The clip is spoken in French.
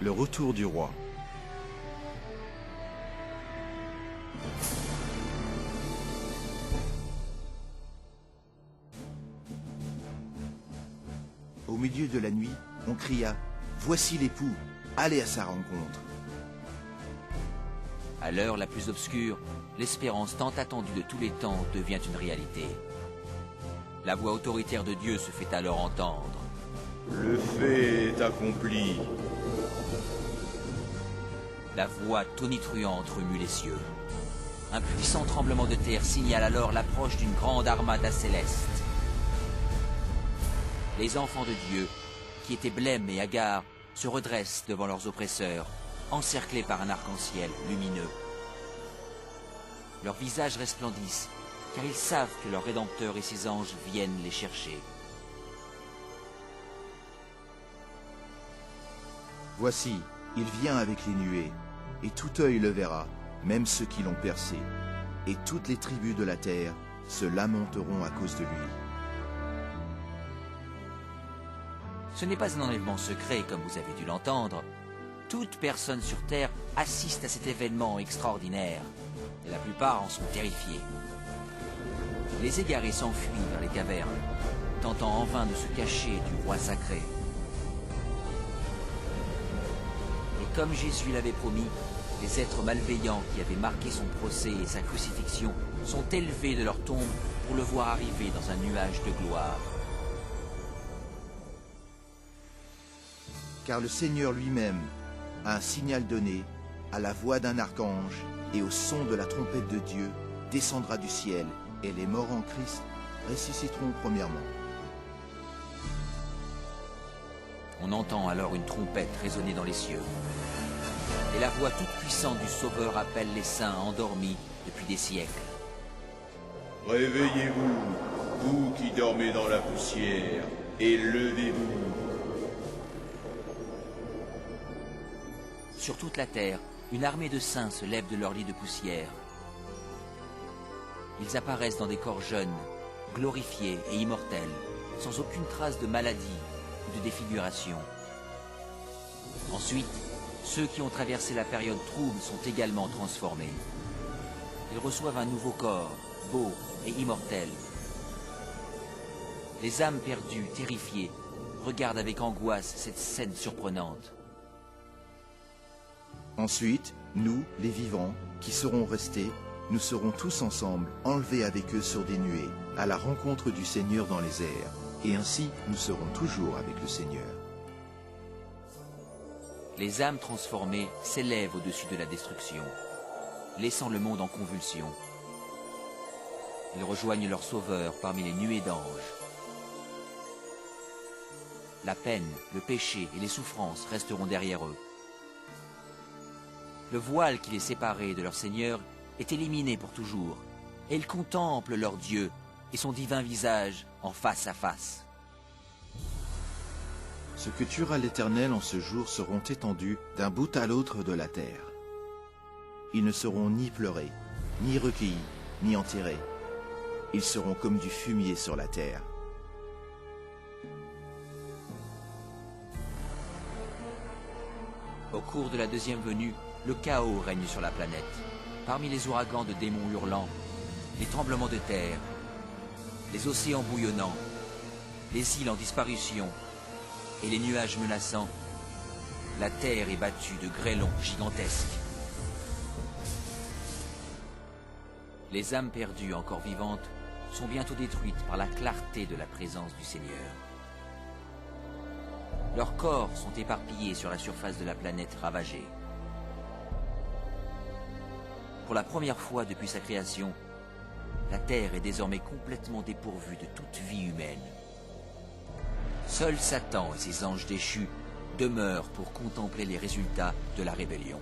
Le retour du roi. Au milieu de la nuit, on cria « Voici l'époux, allez à sa rencontre !» À l'heure la plus obscure, l'espérance tant attendue de tous les temps devient une réalité. La voix autoritaire de Dieu se fait alors entendre. Le fait est accompli. La voix tonitruante remue les cieux. Un puissant tremblement de terre signale alors l'approche d'une grande armada céleste. Les enfants de Dieu, qui étaient blêmes et hagards, se redressent devant leurs oppresseurs, encerclés par un arc-en-ciel lumineux. Leurs visages resplendissent, car ils savent que leur Rédempteur et ses anges viennent les chercher. Voici, il vient avec les nuées, et tout œil le verra, même ceux qui l'ont percé, et toutes les tribus de la terre se lamenteront à cause de lui. Ce n'est pas un enlèvement secret, comme vous avez dû l'entendre. Toute personne sur Terre assiste à cet événement extraordinaire, et la plupart en sont terrifiés. Les égarés s'enfuient vers les cavernes, tentant en vain de se cacher du roi sacré. Et comme Jésus l'avait promis, les êtres malveillants qui avaient marqué son procès et sa crucifixion sont élevés de leur tombe pour le voir arriver dans un nuage de gloire. Car le Seigneur lui-même a un signal donné, à la voix d'un archange et au son de la trompette de Dieu, descendra du ciel, et les morts en Christ ressusciteront premièrement. On entend alors une trompette résonner dans les cieux. Et la voix toute puissante du Sauveur appelle les saints endormis depuis des siècles. Réveillez-vous, vous qui dormez dans la poussière, et levez-vous. Sur toute la terre, une armée de saints se lève de leur lit de poussière. Ils apparaissent dans des corps jeunes, glorifiés et immortels, sans aucune trace de maladie ou de défiguration. Ensuite, ceux qui ont traversé la période trouble sont également transformés. Ils reçoivent un nouveau corps, beau et immortel. Les âmes perdues, terrifiées, regardent avec angoisse cette scène surprenante. Ensuite, nous, les vivants, qui serons restés, nous serons tous ensemble, enlevés avec eux sur des nuées, à la rencontre du Seigneur dans les airs. Et ainsi, nous serons toujours avec le Seigneur. Les âmes transformées s'élèvent au-dessus de la destruction, laissant le monde en convulsion. Ils rejoignent leur Sauveur parmi les nuées d'anges. La peine, le péché et les souffrances resteront derrière eux. Le voile qui les séparait de leur Seigneur est éliminé pour toujours, et ils contemplent leur Dieu et son divin visage en face à face. Ce que tuera l'Éternel en ce jour seront étendus d'un bout à l'autre de la terre. Ils ne seront ni pleurés, ni recueillis, ni enterrés. Ils seront comme du fumier sur la terre. Au cours de la deuxième venue, le chaos règne sur la planète. Parmi les ouragans de démons hurlants, les tremblements de terre, les océans bouillonnants, les îles en disparition et les nuages menaçants, la terre est battue de grêlons gigantesques. Les âmes perdues encore vivantes sont bientôt détruites par la clarté de la présence du Seigneur. Leurs corps sont éparpillés sur la surface de la planète ravagée. Pour la première fois depuis sa création, la Terre est désormais complètement dépourvue de toute vie humaine. Seul Satan et ses anges déchus demeurent pour contempler les résultats de la rébellion.